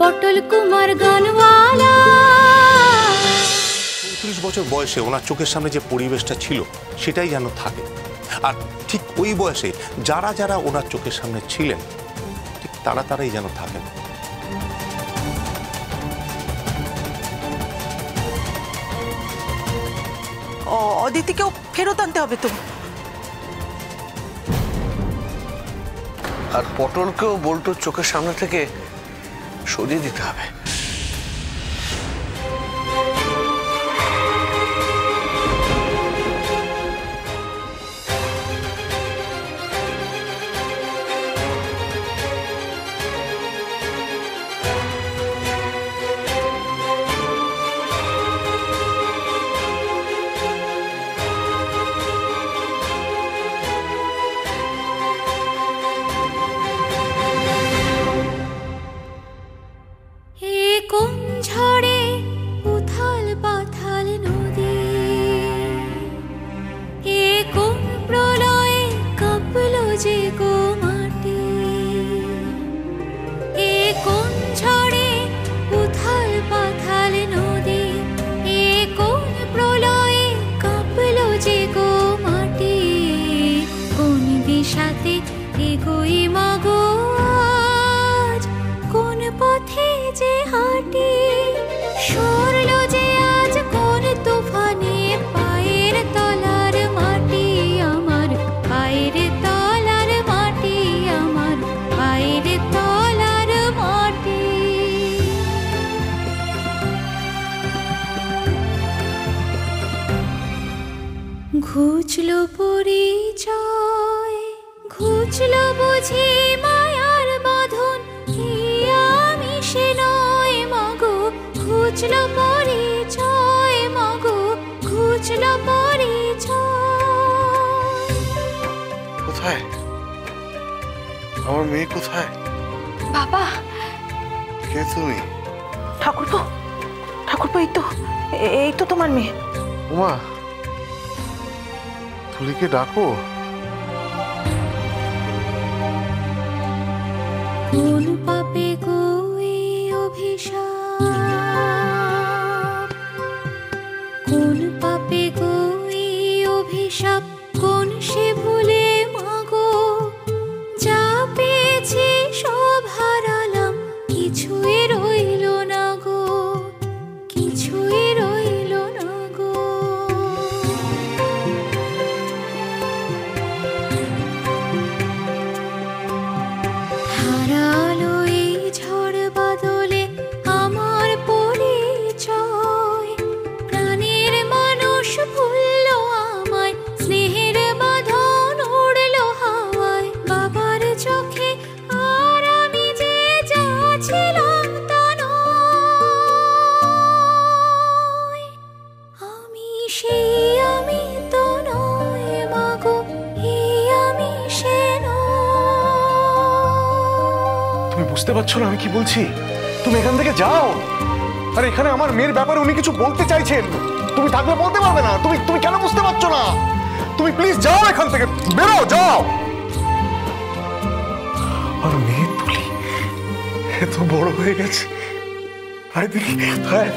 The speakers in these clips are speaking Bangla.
পটল কুমার গানওয়ালা। ৩৫ বছর বয়সে ওনার চোখের সামনে যে পরিবেশটা ছিল সেটাই যেন থাকে, আর ঠিক ওই বয়সে যারা যারা ওনার চোখের সামনে ছিলেন ঠিক তারাই যেন থাকেন। অদিতিকেও ফেরত আনতে হবে তো। আর পটলকেও বল্টুর চোখের সামনে থেকে সরিয়ে দিতে হবে। কোন ঝড়ে উথাল পাথাল নদী, এ কোন প্রলয়ে কাঁপল যে গো মাটি, এ কোন ঝড়ে উথাল পাথাল নদী, এ কোন প্রলয়ে কাঁপল যে গো মাটি, কোন দিশাতে এগোই মাগো আজ, কোন পথে যে হাঁটি, সরল যে আজ কোন তুফানে পায়ের তলার মাটি আমার, পায়ের তলার মাটি আমার, পায়ের তলার মাটি। ঘুচলো পরিচয়, ঘুচলো বুঝি মায়ার বাঁধন, আমি সে নয় মাগো, ঘুচলো পরিচয় মাগো, ঘুচলো পরিচয়। কোথায় আমার মেয়ে, কোথায়? বাবা। কে তুমি? ঠাকুরপো, ঠাকুরপো, এই তো তোমার মেয়ে। উমা, তুলিকে ডাকো। কোন পাপে গো এই অভিশাপ, কোন পাপে গো এই অভিশাপ, কোন সে ভুলে মাগো, যা পেয়েছি সব হারালাম, কিছুই রইল না গো, কিছুই রইল না গো। হারালো এই ঝড় বাদলে আমার পরিচয়, প্রাণের মানুষ ভুলল আমায়, স্নেহের বাঁধন উড়লো হাওয়ায়, বাবার চোখে আর আমি যে যা ছিলাম তা নয়, আমি সেই আমি তো নয় মাগো, এই আমি সে নয়। তুমি বুঝতে পারছো না আমি কি বলছি? তুমি এখান থেকে যাও। আর এখানে আমার মেয়ের ব্যাপারে উনি কিছু বলতে চাইছেন, তুমি থাকলে বলতে পারবে না। তুমি তুমি কেন বুঝতে পারছো না? তুমি প্লিজ যাও এখান থেকে, বেরো, যাও। আর মেয়ে তুলি এত বড় হয়ে গেছে, আয় দেখি, আয়।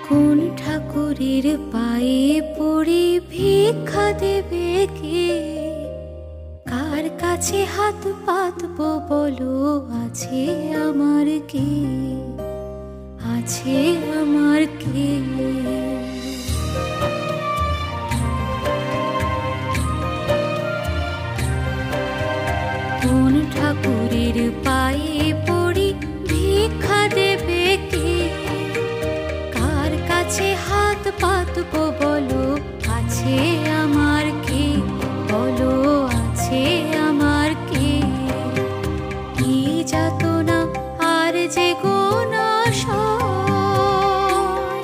কোন ঠাকুরের পায়ে পড়ে ভিক্ষা দেবে কে, কার কাছে হাত পাতবো বলো, আছে আমার কে, আছে আমার কে। কোন ঠাকুরের পায়ে পড়ি ভিক্ষা দেবে কে, কার কাছে হাত পাতবো বলো, আছে আমার কে, বলো আছে আমার কে। কি যাতনা আর যে গোনা সয়,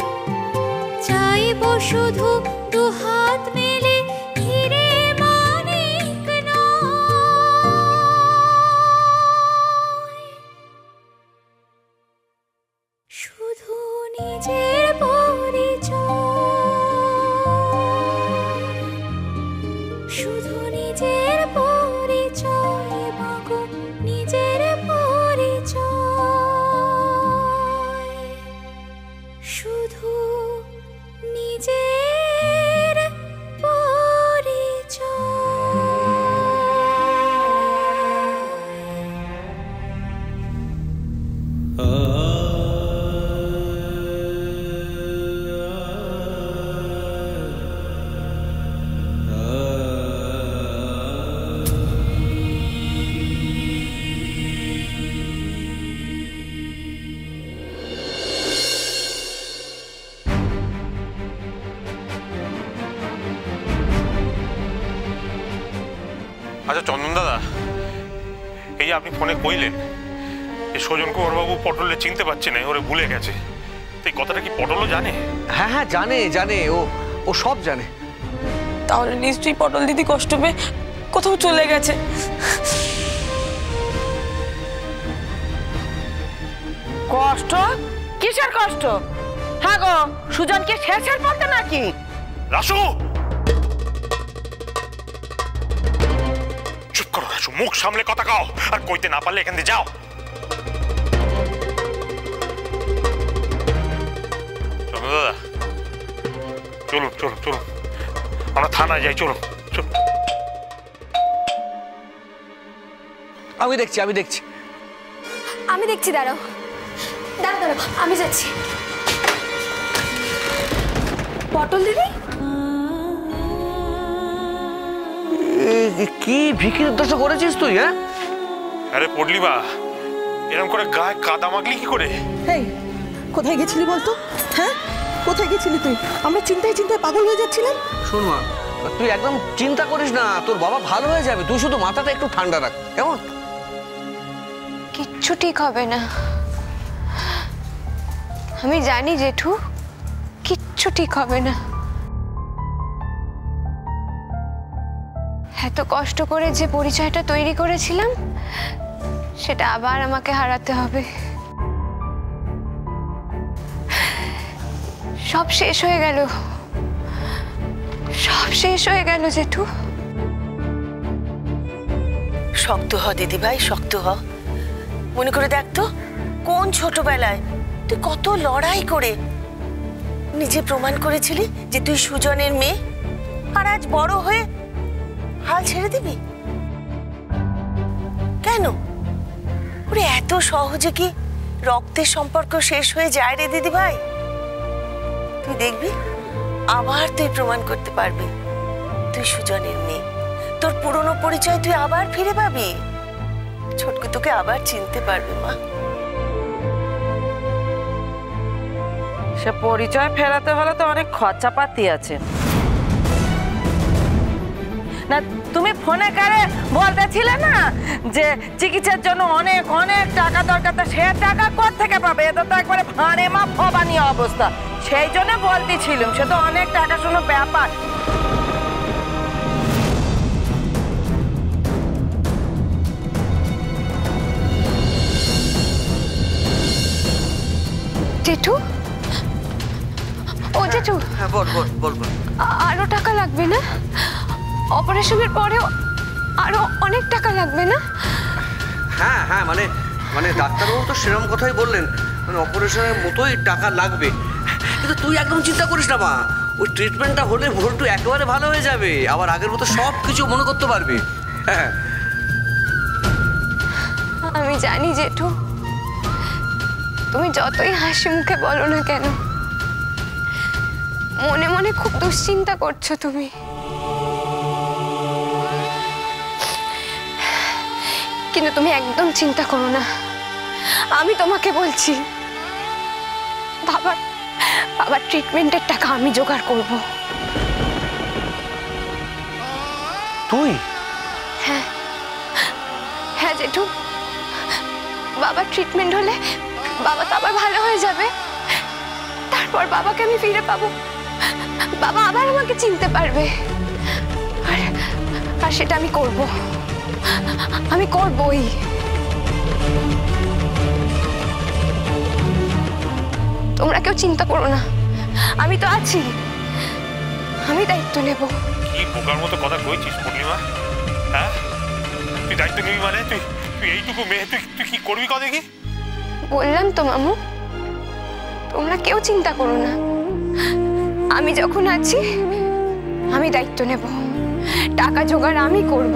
চাইব শুধু দুহাত মেলে হিরে মানিক নয়, শুধু নিজের পরিচয়। আচ্ছা চন্দন দাদা, এই যে আপনি ফোনে কইলেন এই সজন কুমারবাবু পটলে চিনতে পারছে না, ওরে ভুলে গেছে, তো এই কথাটা কি পটলও জানে? হ্যাঁ হ্যাঁ জানে জানে, ও সব জানে। তাহলে নিশ্চয়ই পটল দিদি কষ্ট পেয়ে কোথাও চলে গেছে। কষ্ট? কিসের কষ্ট? হ্যাঁ গো, সুজনকে শেষের পড়তে নাকি? রাসু, চুপ করো রাসু, মুখ সামলে কথা কাও, আর কইতে না পারলে এখান থেকে যাও। চলো দাদা, চলুন চলুন চলুন, আমরা থানায় যাই, চলুন চলুন। আমি দেখছি আমি দেখছি, দাঁড়াও দাঁড়াও দাঁড়াও, আমি যাচ্ছি। পটল দিদি, কি ভিকির উদ্দেশ্য করেছিস তুই? হ্যাঁ আরে পড়লি বা, এরকম করে গায়ে কাদা মাখলি কি করে? এই কোথায় গেছিলি বলতো? হ্যাঁ কোথায় গেছিলি তুই? আমরা চিন্তায় চিন্তায় পাগল হয়ে যাচ্ছিলাম। শোন মা, তুই একদম চিন্তা করিস না, তোর বাবা ভালো হয়ে যাবে, তুই শুধু মাথাটা একটু ঠান্ডা রাখ, কেমন? কিচ্ছু ঠিক হবে না, আমি জানি জেঠু, কিচ্ছু ঠিক হবে না। এত কষ্ট করে যে পরিচয়টা তৈরি করেছিলাম সেটা আবার আমাকে হারাতে হবে। সব শেষ হয়ে গেল, সব শেষ হয়ে গেল জেঠু। শক্ত হ দিদি ভাই, শক্ত হ। মনে করে দেখ তো, কোন ছোটবেলায় তুই কত লড়াই করে নিজে প্রমাণ করেছিলি যে তুই সুজনের মেয়ে, আর আজ বড় হয়ে হাল ছেড়ে দিবি কেন? ওরে এত সহজে কি রক্তের সম্পর্ক শেষ হয়ে যায় রে দিদি ভাই? তুই দেখবি আবার তুই প্রমাণ করতে পারবি তুই সুজনের মেয়ে, তোর পুরনো পরিচয় তুই আবার ফিরে পাবি, ছোটকু তোকে আবার চিনতে পারবে মা। সে পরিচয় ফেরাতে হলে তো অনেক খরচাপাতি আছে না? তুমি ফোনে কারে বলতেছিলে না যে চিকিৎসার জন্য অনেক অনেক টাকা দরকার, তা সে টাকা কোথা থেকে পাবে? এটা তো একবারে ভাঁড়ে মা ভবানী অবস্থা, সেই জন্য বলতেছিলাম, সে তো অনেক টাকা শোনো ব্যাপার। জেঠু, ও জেঠু, হ্যাঁ বল বল বল বল। আরো টাকা লাগবে না? অপারেশনের পরেও আরো অনেক টাকা লাগবে না? হ্যাঁ হ্যাঁ, মানে ডাক্তারবাবু তো সেরকম কথাই বললেন, মানে অপারেশনের মতোই টাকা লাগবে, কিন্তু তুই একদম চিন্তা করিস না মা, ওই ট্রিটমেন্টটা হলে ভোল্টু একেবারে ভালো হয়ে যাবে, আবার আগের মতো সব কিছু মনে করতে পারবে। হ্যাঁ আমি জানি জেঠু, তুমি যতই হাসি মুখে বলো না কেন, মনে মনে খুব দুশ্চিন্তা করছো তুমি। কিন্তু তুমি একদম চিন্তা করো না, আমি তোমাকে বলছি, বাবার ট্রিটমেন্টের টাকা আমি জোগাড় করব। তুই? হ্যাঁ হ্যাঁ জেঠু, বাবার ট্রিটমেন্ট হলে বাবা তো আবার ভালো হয়ে যাবে, তারপর বাবাকে আমি ফিরে পাবো, বাবা আবার আমাকে চিনতে পারবে, আর সেটা আমি করব, আমি করবই। তোমরা কেউ চিন্তা করো না, আমি তো আছি, আমি দায়িত্ব নেব। কি বোকার মতো কথা কইছিস পূর্ণিমা? হ্যাঁ তুই দায়িত্ব নিবি মানে? তুই এইটুকু মেয়ে, তুই কি করবি কথা কি? বললাম তো মামু, তোমরা কেউ চিন্তা করো না, আমি যখন আছি আমি দায়িত্ব নেব, টাকা জোগাড় আমি করব।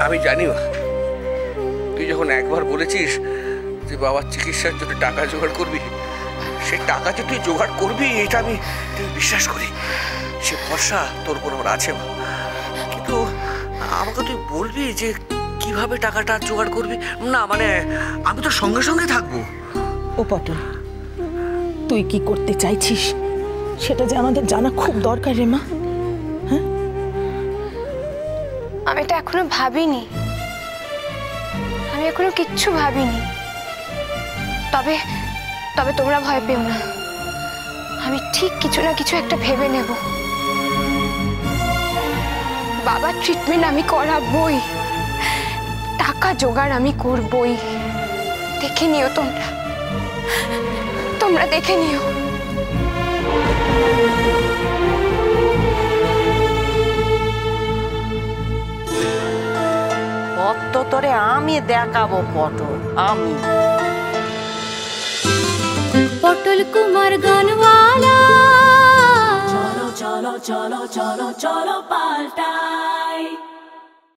আমি জানি মা, তুই যখন একবার বলেছিস যে বাবার চিকিৎসার জন্য টাকা জোগাড় করবি, সে টাকা যে তুই জোগাড় করবি এটা আমি বিশ্বাস করি, সে ভরসা তোর উপর আমার আছে মা। কিন্তু আমাকে তুই বলবি যে কিভাবে টাকাটা জোগাড় করবি? না মানে আমি তো সঙ্গে সঙ্গে থাকবো। ও পটল, তুই কি করতে চাইছিস সেটা যে আমাদের জানা খুব দরকার রে মা। আমি তো এখনো ভাবিনি, আমি এখনো কিচ্ছু ভাবিনি। তবে তবে তোমরা ভয় পেও না, আমি ঠিক কিছু না কিছু একটা ভেবে নেব। বাবার ট্রিটমেন্ট আমি করাবই, টাকা জোগাড় আমি করবই। দেখে নিও তোমরা, তোমরা দেখে নিও। কত তোরে আমি দেখাবো পটল, আমি পটল কুমার গানওয়ালা। চলো চলো চলো চলো চলো পাল্টাই।